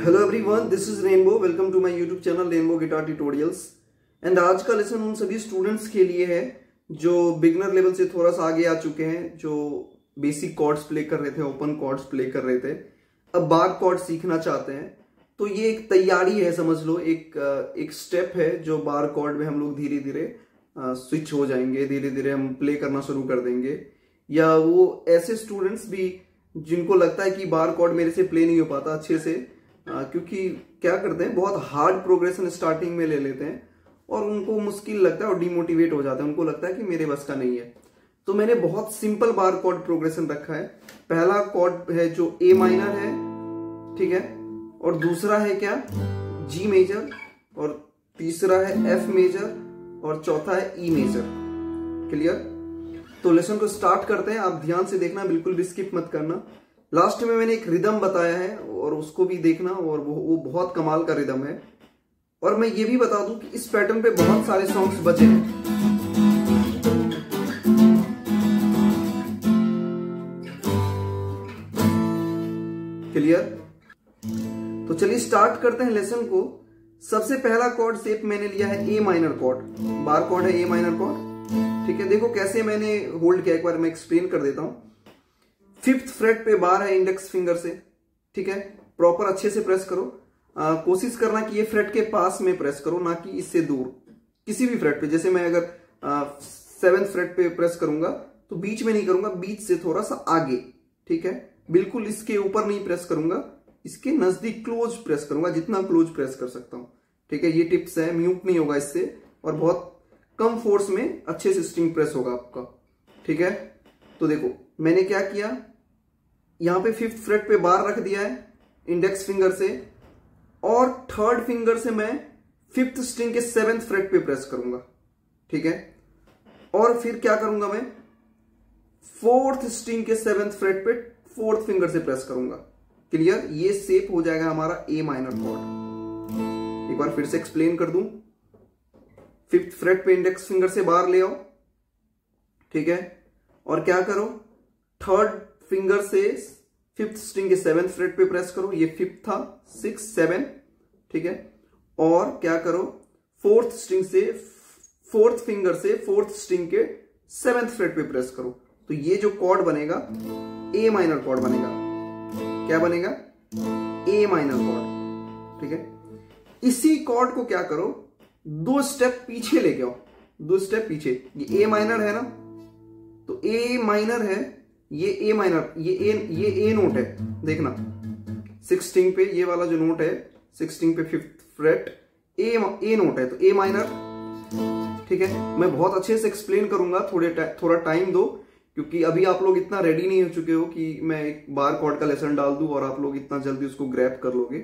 Hello everyone, this is Rainbow. Welcome to my YouTube channel Rainbow guitar tutorials. And आज का lesson उन सभी students के लिए है जो बिगनर लेवल से थोड़ा सा आगे आ चुके हैं, जो बेसिक कॉर्ड्स प्ले कर रहे थे, ओपन कॉर्ड्स प्ले कर रहे थे, अब बार कॉर्ड सीखना चाहते हैं। तो ये एक तैयारी है, समझ लो, एक स्टेप है जो बार कॉर्ड में हम लोग धीरे धीरे स्विच हो जाएंगे, धीरे धीरे हम प्ले करना शुरू कर देंगे। या वो ऐसे स्टूडेंट्स भी जिनको लगता है कि बार कॉर्ड मेरे से प्ले नहीं हो पाता अच्छे से, क्योंकि क्या करते हैं, बहुत हार्ड प्रोग्रेशन स्टार्टिंग में ले लेते हैं और उनको मुश्किल लगता है और डिमोटिवेट हो जाते हैं, उनको लगता है कि मेरे बस का नहीं है। तो मैंने बहुत सिंपल बार कॉर्ड प्रोग्रेशन रखा है। पहला कॉर्ड है जो ए माइनर है, ठीक है, और दूसरा है क्या, जी मेजर, और तीसरा है एफ मेजर, और चौथा है ई मेजर। क्लियर? तो लेसन को स्टार्ट करते हैं। आप ध्यान से देखना, बिल्कुल भी स्किप मत करना। लास्ट में मैंने एक रिदम बताया है और उसको भी देखना, और वो बहुत कमाल का रिदम है। और मैं ये भी बता दूं कि इस पैटर्न पे बहुत सारे सॉन्ग्स बचे हैं। क्लियर? तो चलिए स्टार्ट करते हैं लेसन को। सबसे पहला कॉर्ड शेप मैंने लिया है A minor chord, bar chord है ए माइनर कॉर्ड, ठीक है। देखो कैसे मैंने होल्ड किया, एक बार मैं एक्सप्लेन कर देता हूं। 5th फ्रेट पे बार है इंडेक्स फिंगर से, ठीक है। प्रॉपर अच्छे से प्रेस करो, कोशिश करना कि ये फ्रेट के पास में प्रेस करो, ना कि इससे दूर, किसी भी फ्रेट पे। जैसे मैं अगर 7th फ्रेट पे प्रेस करूंगा तो बीच में नहीं करूंगा, बीच से थोड़ा सा आगे, ठीक है। बिल्कुल इसके ऊपर नहीं प्रेस करूंगा, इसके नजदीक क्लोज प्रेस करूंगा, जितना क्लोज प्रेस कर सकता हूं, ठीक है। ये टिप्स है, म्यूट नहीं होगा इससे, और बहुत कम फोर्स में अच्छे से स्ट्रिंग प्रेस होगा आपका, ठीक है। तो देखो मैंने क्या किया, यहां पे 5th फ्रेट पे बार रख दिया है इंडेक्स फिंगर से, और 3rd फिंगर से मैं 5th स्ट्रिंग के 7th फ्रेट पे प्रेस करूंगा, ठीक है। और फिर क्या करूंगा, मैं 4th स्ट्रिंग के 7th फ्रेट पे 4th फिंगर से प्रेस करूंगा। क्लियर? ये शेप हो जाएगा हमारा ए माइनर कॉर्ड। एक बार फिर से एक्सप्लेन कर दूं। 5th फ्रेट पे इंडेक्स फिंगर से बार ले आओ, ठीक है, और क्या करो, 3rd फिंगर से 5th स्ट्रिंग के 7th फ्रेट पे प्रेस करो। ये 5th था, 6, 7, ठीक है। और क्या करो, 4th स्ट्रिंग से 4th फिंगर से 4th स्ट्रिंग के 7th फ्रेट पे प्रेस करो। तो ये जो कॉर्ड बनेगा ए माइनर कॉर्ड बनेगा। क्या बनेगा? ए माइनर कॉर्ड, ठीक है। इसी कॉर्ड को क्या करो, 2 स्टेप पीछे लेके आओ, 2 स्टेप पीछे। ये ए माइनर है ना, तो ए माइनर है, ये ए माइनर, ये ए नोट है, देखना 6 स्ट्रिंग पे ये वाला जो नोट है, 6 स्ट्रिंग पे 5th फ्रेट ए नोट है, तो ए माइनर, ठीक है। मैं बहुत अच्छे से एक्सप्लेन करूंगा, थोड़ा टाइम दो, क्योंकि अभी आप लोग इतना रेडी नहीं हो चुके हो कि मैं एक बार कॉर्ड का लेसन डाल दूं और आप लोग इतना जल्दी उसको ग्रैब कर लोगे।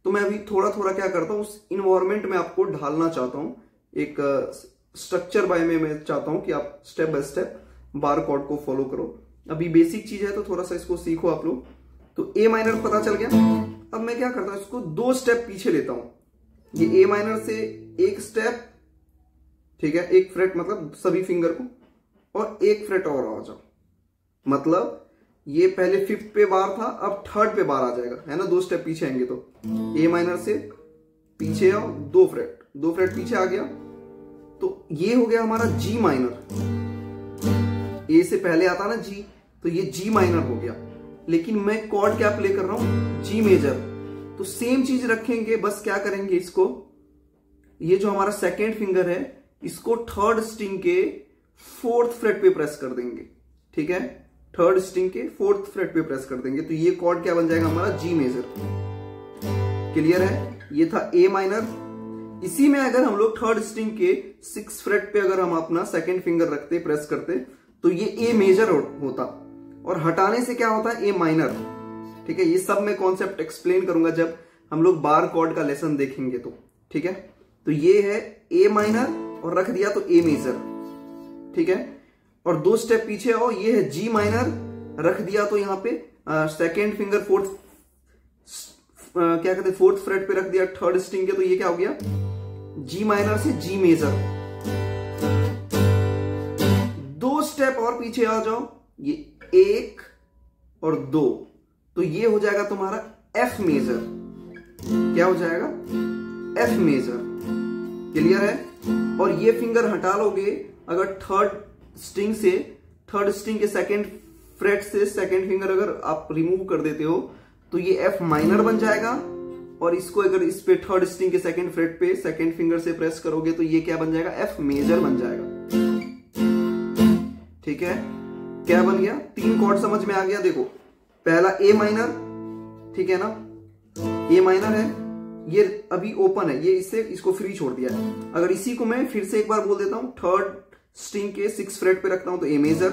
तो मैं अभी थोड़ा थोड़ा क्या करता हूं, उस इन्वायरमेंट में आपको ढालना चाहता हूं, एक स्ट्रक्चर बाय में मैं चाहता हूं कि आप step by step bar chord को फॉलो करो। अभी बेसिक चीज है तो थोड़ा सा इसको सीखो आप लोग। तो ए माइनर पता चल गया। अब मैं क्या करता हूं, इसको 2 स्टेप पीछे लेता हूं। ये ए माइनर से एक स्टेप, ठीक है, एक फ्रेट मतलब सभी फिंगर को, और एक फ्रेट और आ जाओ। मतलब ये पहले 5th पे बार था, अब 3rd पे बार आ जाएगा, है ना। 2 स्टेप पीछे आएंगे तो ए माइनर से पीछे आओ, 2 फ्रेट पीछे आ गया, तो ये हो गया हमारा जी माइनर। ए से पहले आता ना जी, तो ये जी माइनर हो गया। लेकिन मैं कॉर्ड क्या प्ले कर रहा हूं, जी मेजर। तो सेम चीज रखेंगे, बस क्या करेंगे, इसको, ये जो हमारा 2nd फिंगर है, इसको 3rd स्ट्रिंग के 4th फ्रेट पे प्रेस कर देंगे, ठीक है। 3rd स्ट्रिंग के 4th फ्रेट पे प्रेस कर देंगे, तो ये कॉर्ड क्या बन जाएगा हमारा, जी मेजर। क्लियर है? ये था ए माइनर। इसी में अगर हम लोग 3rd स्ट्रिंग के 6th फ्रेट पे अगर हम अपना 2nd फिंगर रखते, प्रेस करते, तो ये ए मेजर होता, और हटाने से क्या होता है, ए माइनर, ठीक है। ये सब मैं कॉन्सेप्ट एक्सप्लेन करूंगा जब हम लोग बार कॉर्ड का लेसन देखेंगे तो, ठीक है। तो ये है ए माइनर, और रख दिया तो ए मेजर, ठीक है। और 2 स्टेप पीछे आओ, ये है जी माइनर, रख दिया तो यहां पे 2nd फिंगर 4th क्या कहते हैं 4th फ्रेट पे रख दिया 3rd स्ट्रिंग के, तो ये क्या हो गया, जी माइनर से जी मेजर। 2 स्टेप और पीछे आ जाओ, ये 1 और 2, तो ये हो जाएगा तुम्हारा एफ मेजर। क्या हो जाएगा, एफ मेजर। क्लियर है। और ये फिंगर हटा लोगे अगर थर्ड स्ट्रिंग के सेकंड फ्रेट से सेकंड फिंगर अगर आप रिमूव कर देते हो तो ये एफ माइनर बन जाएगा। और इसको अगर इस पे थर्ड स्ट्रिंग के सेकंड फ्रेट पे सेकंड फिंगर से प्रेस करोगे तो ये क्या बन जाएगा, एफ मेजर बन जाएगा। ठीक है, क्या बन गया, 3 कॉर्ड समझ में आ गया। देखो पहला ए माइनर, ठीक है ना, ए माइनर है, ये अभी ओपन है, ये इसको फ्री छोड़ दिया है। अगर इसी को मैं फिर से एक बार बोल देता हूं, थर्ड स्ट्रिंग के 6 फ्रेट पे रखता हूं तो ए मेजर,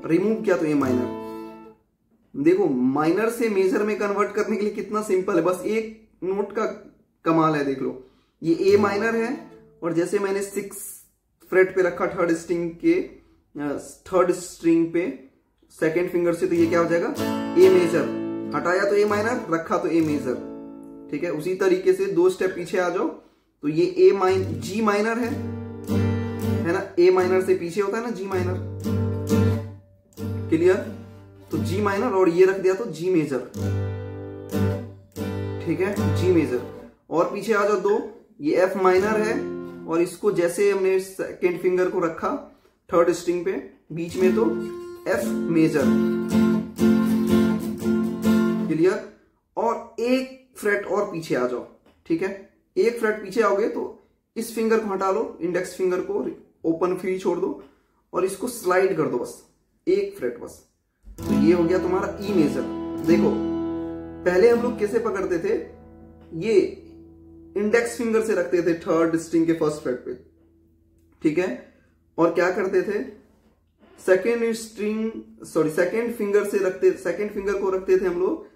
रिमूव किया तो ए माइनर। देखो माइनर से मेजर में कन्वर्ट करने के लिए कितना सिंपल है, बस एक नोट का कमाल है। देख लो ये ए माइनर है और जैसे मैंने 6 फ्रेट पे रखा थर्ड स्ट्रिंग पे सेकेंड फिंगर से, तो ये क्या हो जाएगा, ए मेजर। हटाया तो ए माइनर, रखा तो ए मेजर। ठीक है, उसी तरीके से 2 स्टेप पीछे आ जाओ तो ये जी माइनर है ना, ए माइनर से पीछे होता है ना जी माइनर। क्लियर, तो जी माइनर और ये रख दिया तो जी मेजर। ठीक है, जी मेजर। और पीछे आ जाओ 2, ये एफ माइनर है और इसको जैसे हमने सेकेंड फिंगर को रखा थर्ड स्ट्रिंग पे बीच में तो एफ मेजर। क्लियर, और एक फ्रेट और पीछे आ जाओ। ठीक है, एक फ्रेट पीछे आओगे तो इस फिंगर को हटा लो, इंडेक्स फिंगर को ओपन फ्री छोड़ दो और इसको स्लाइड कर दो, बस एक फ्रेट बस। तो ये हो गया तुम्हारा ई मेजर। देखो पहले हम लोग कैसे पकड़ते थे, ये इंडेक्स फिंगर से रखते थे थर्ड स्ट्रिंग के फर्स्ट फ्रेट पे। ठीक है, और क्या करते थे, सेकेंड फिंगर को रखते थे हम लोग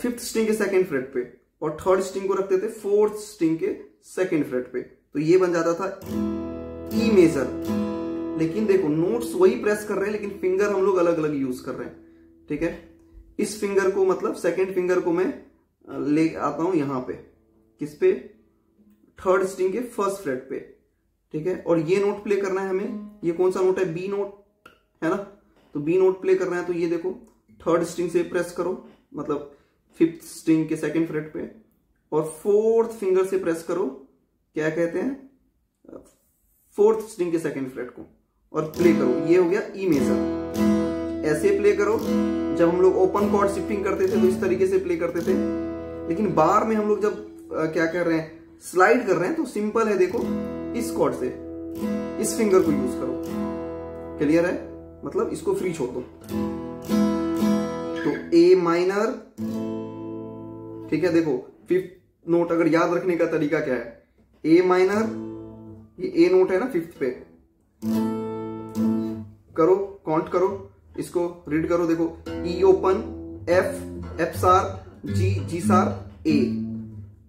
फिफ्थ स्ट्रिंग के सेकेंड फ्रेट पे और थर्ड स्ट्रिंग को रखते थे फोर्थ स्ट्रिंग के सेकेंड फ्रेट पे। तो ये बन जाता था ई मेजर। लेकिन देखो नोट्स वही प्रेस कर रहे हैं लेकिन फिंगर हम लोग अलग अलग यूज कर रहे हैं। ठीक है, इस फिंगर को मतलब सेकेंड फिंगर को मैं ले आता हूं यहां पे, किस पे, थर्ड स्ट्रिंग के फर्स्ट फ्रेट पे। ठीक है, और ये नोट प्ले करना है हमें, ये कौन सा नोट है, बी नोट है ना, तो बी नोट प्ले करना है। तो ये देखो थर्ड स्ट्रिंग से प्रेस करो, मतलब फिफ्थ स्ट्रिंग के सेकेंड फ्रेट पे, और फोर्थ फिंगर से प्रेस करो, क्या कहते हैं, फोर्थ स्ट्रिंग के सेकेंड फ्रेट को, और प्ले करो। ये हो गया ई मेजर। ऐसे प्ले करो। जब हम लोग ओपन कॉर्ड शिफ्टिंग करते थे तो इस तरीके से प्ले करते थे, लेकिन बार में हम लोग जब क्या कर रहे हैं, स्लाइड कर रहे हैं, तो सिंपल है। देखो इस कॉर्ड से इस फिंगर को यूज करो। क्लियर है, मतलब इसको फ्री छोड़ दो। तो ए माइनर, ठीक है, देखो फिफ्थ नोट अगर याद रखने का तरीका क्या है, ए माइनर, ये ए नोट है ना फिफ्थ पे, करो काउंट करो, इसको रीड करो। देखो E open, F sharp, G sharp, A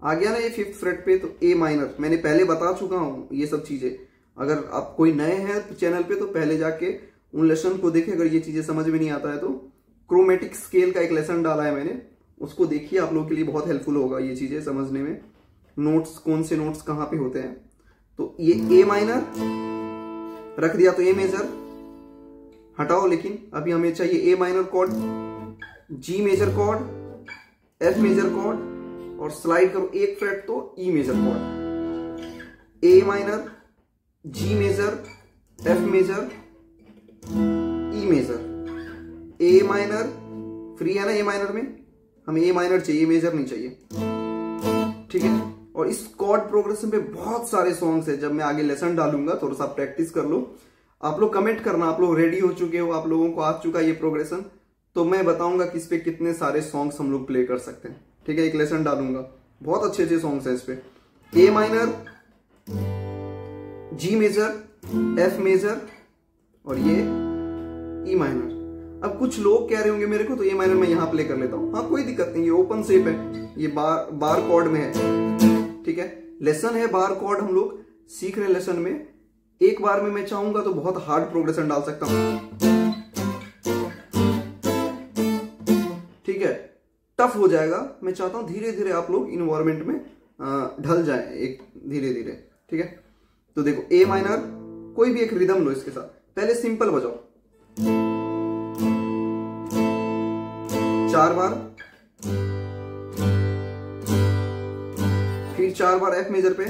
आ गया ना ये फिफ्थ फ्रेट पे, तो ए माइनर। मैंने पहले बता चुका हूं ये सब चीजें। अगर आप कोई नए हैं चैनल पे तो पहले जाके उन लेसन को देखें। अगर ये चीजें समझ में नहीं आता है तो क्रोमेटिक स्केल का एक लेसन डाला है मैंने, उसको देखिए, आप लोगों के लिए बहुत हेल्पफुल होगा ये चीजें समझने में। नोट्स, कौन से नोट्स कहां पे होते हैं। तो ये ए माइनर रख दिया तो ए मेजर हटाओ, लेकिन अभी हमें चाहिए A minor chord, G major chord, F major chord, और स्लाइड करो एक फ्रेट तो E major chord. A minor, G major, F major, E major, A minor, free है ना ए माइनर में, हमें ए माइनर चाहिए, मेजर नहीं चाहिए। ठीक है, और इस कॉर्ड प्रोग्रेशन पे बहुत सारे सॉन्ग्स है। जब मैं आगे लेसन डालूंगा थोड़ा सा प्रैक्टिस कर लो। आप लोग कमेंट करना, आप लोग रेडी हो चुके हो, आप लोगों को आ चुका ये प्रोग्रेशन, तो मैं बताऊंगा कि इस पे कितने सारे सॉन्ग्स हम लोग प्ले कर सकते हैं। ठीक है, एक लेसन डालूंगा, बहुत अच्छे अच्छे सॉन्ग्स हैं इस पे। A minor, G major, F major, और ये ई माइनर। अब कुछ लोग कह रहे होंगे मेरे को तो ए माइनर मैं यहां प्ले कर लेता हूं। हाँ कोई दिक्कत नहीं, ये ओपन शेप है, ये बार कॉर्ड में है। ठीक है, लेसन है बार कॉर्ड, हम लोग सीख रहे हैं लेसन में। एक बार में मैं चाहूंगा तो बहुत हार्ड प्रोग्रेशन डाल सकता हूं। ठीक है, टफ हो जाएगा। मैं चाहता हूं धीरे धीरे आप लोग इन्वायरमेंट में ढल जाए, एक धीरे धीरे। ठीक है, तो देखो ए माइनर, कोई भी एक रिदम लो इसके साथ। पहले सिंपल बजाओ 4 बार, फिर 4 बार एफ मेजर पे,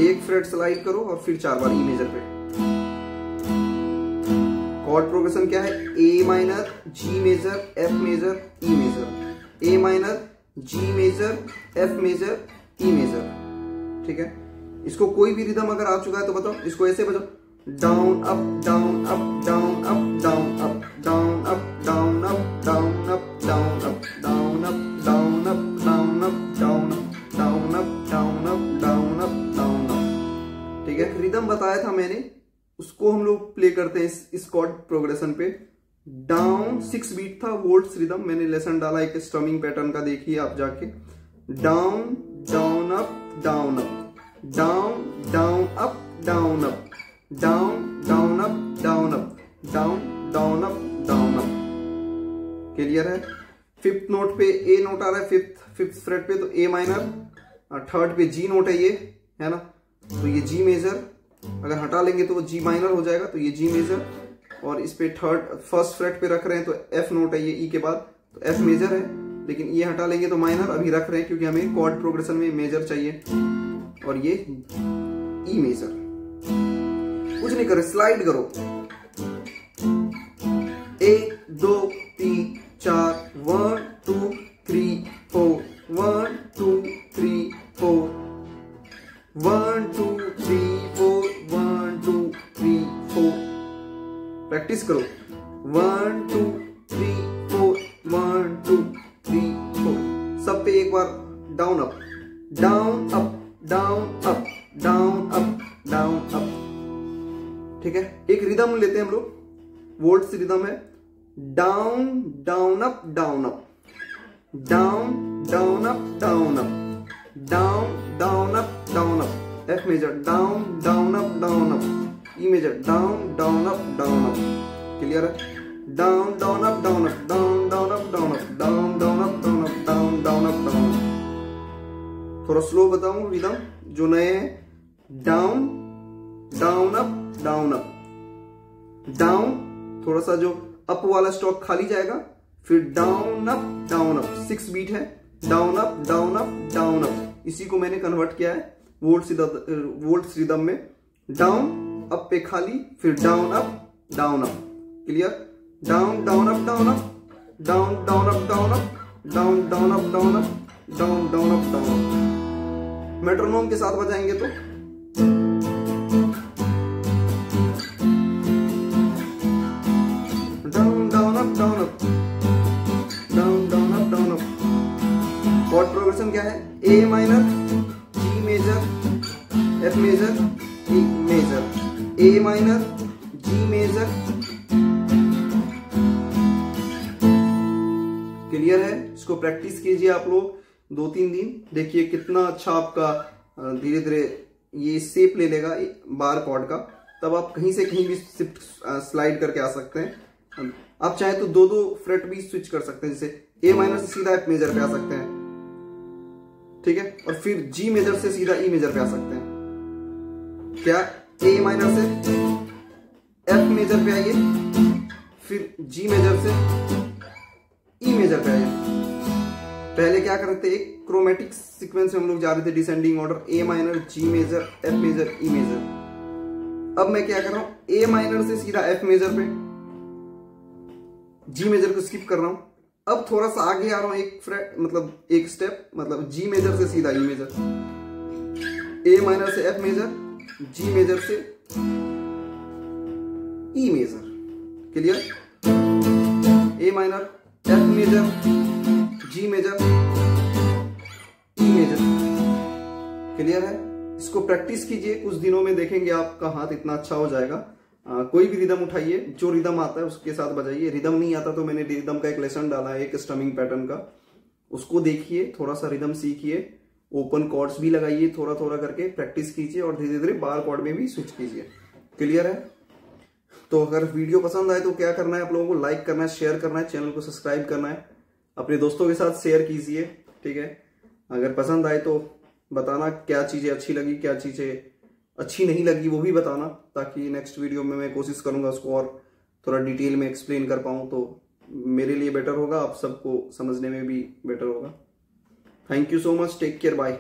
एक फ्रेट स्लाइड करो और फिर 4 बार ई मेजर पे। कॉर्ड प्रोग्रेशन क्या है? A minor, G major, F major, E major, A minor, G major, F major, E major. ठीक है, इसको कोई भी रिदम अगर आ चुका है तो बताओ, इसको ऐसे बजाओ, down up down up down up down up down up down up down up down up down up down up down up down up down up down up down up down up. ठीक है, rhythm बताया था मैंने, उसको हम लोग play करते हैं इस कॉर्ड प्रोग्रेशन पे। डाउन 6 बीट था, वोल्ट्स रिदम, मैंने लेसन डाला एक स्ट्रमिंग पैटर्न का, देखिए आप जाके। Down down up down up, down down up down up, down down up down up, down down up down up. Clear है? 5th नोट पे ए नोट आ रहा है, फिफ्थ फ्रेट पे, तो ए माइनर, 3rd पे जी नोट है ये, है ना, तो ये जी मेजर, अगर हटा लेंगे तो वो जी माइनर हो जाएगा, तो ये जी मेजर, और इस पे 1st फ्रेट पे रख रहे हैं तो एफ नोट है ये ई के बाद, तो एफ मेजर है, लेकिन ये हटा लेंगे तो माइनर, अभी रख रहे हैं क्योंकि हमें कॉर्ड प्रोग्रेशन में मेजर चाहिए, और ये ई मेजर। कुछ नहीं करे, स्लाइड करो, 1 2 3 4, 1 2 3 4, 1 2 3 4, 1 2 3 4, 1 2 3 4। प्रैक्टिस करो, 1 2 3 4, 1 2 3 4। सब पे एक बार down up down up down up down up down up. ठीक है, एक रिदम लेते हैं हम लोग, वोल्ट्स रिदम है, down down up down up, down down up down up, down down up down up, F major, down down up down up, E major, down down up down up. Clear है? Down down up down up, down down up down up, down down up down up, down down up down up. थोड़ा slow बताऊं rhythm जो नए हैं, down down up down up, down, थोड़ा सा जो up वाला स्टॉक खाली जाएगा, फिर down up down up, 6 beat है, down up down up down up. इसी को मैंने कन्वर्ट किया है वोल्ट्स रिदम में, डाउन अप पे खाली, फिर down up down up. Clear? Down down up down up, down down up down up, down down up down up, down down up down up. Metronome के साथ बजाएंगे तो down down up down up, down down up down up. Chord progression क्या है? A minor, G major, F major, E major, A minor, G major. Clear है? इसको practice कीजिए आप लोग 2-3 दिन, देखिए कितना अच्छा आपका धीरे धीरे ये शेप ले लेगा बार कॉर्ड का, तब आप कहीं से कहीं भी शिफ्ट स्लाइड करके आ सकते हैं। आप चाहे तो 2-2 फ्रेट भी स्विच कर सकते हैं, जैसे ए माइनर से सीधा एफ मेजर पे आ सकते हैं, ठीक है, और फिर जी मेजर से सीधा ई मेजर पे आ सकते हैं। क्या? ए माइनर से एफ मेजर पे आइए, फिर जी मेजर से ई मेजर पे आइए। पहले क्या कर रहे थे, एक क्रोमेटिक सीक्वेंस में हम लोग जा रहे थे, descending order, A minor, G major, F major, E major. अब मैं क्या कर रहा हूं, ए माइनर से सीधा एफ मेजर पे, जी मेजर को स्किप कर रहा हूं। अब थोड़ा सा आगे आ रहा हूं, एक फ्रेट, मतलब एक स्टेप, मतलब जी मेजर से सीधा ई मेजर, ए माइनर से एफ मेजर, जी मेजर से E major. Clear? A minor, F major, G major, E major. Clear है? इसको प्रैक्टिस कीजिए, कुछ दिनों में देखेंगे आपका हाथ इतना अच्छा हो जाएगा। कोई भी रिदम उठाइए, जो रिदम आता है उसके साथ बजाइए। रिदम नहीं आता तो मैंने रिदम का एक लेसन डाला है, एक स्ट्रमिंग पैटर्न का, उसको देखिए, थोड़ा सा रिदम सीखिए, ओपन कॉर्ड्स भी लगाइए, थोड़ा थोड़ा करके प्रैक्टिस कीजिए, और धीरे धीरे बार कॉर्ड में भी स्विच कीजिए। क्लियर है? तो अगर वीडियो पसंद आए तो क्या करना है, आप लोगों को लाइक करना है, शेयर करना है, चैनल को सब्सक्राइब करना है, अपने दोस्तों के साथ शेयर कीजिए। ठीक है? अगर पसंद आए तो बताना क्या चीजें अच्छी लगी, क्या चीजें अच्छी नहीं लगी, वो भी बताना, ताकि नेक्स्ट वीडियो में मैं कोशिश करूंगा उसको और थोड़ा डिटेल में एक्सप्लेन कर पाऊं, तो मेरे लिए बेटर होगा, आप सबको समझने में भी बेटर होगा। Thank you so much, take care, bye.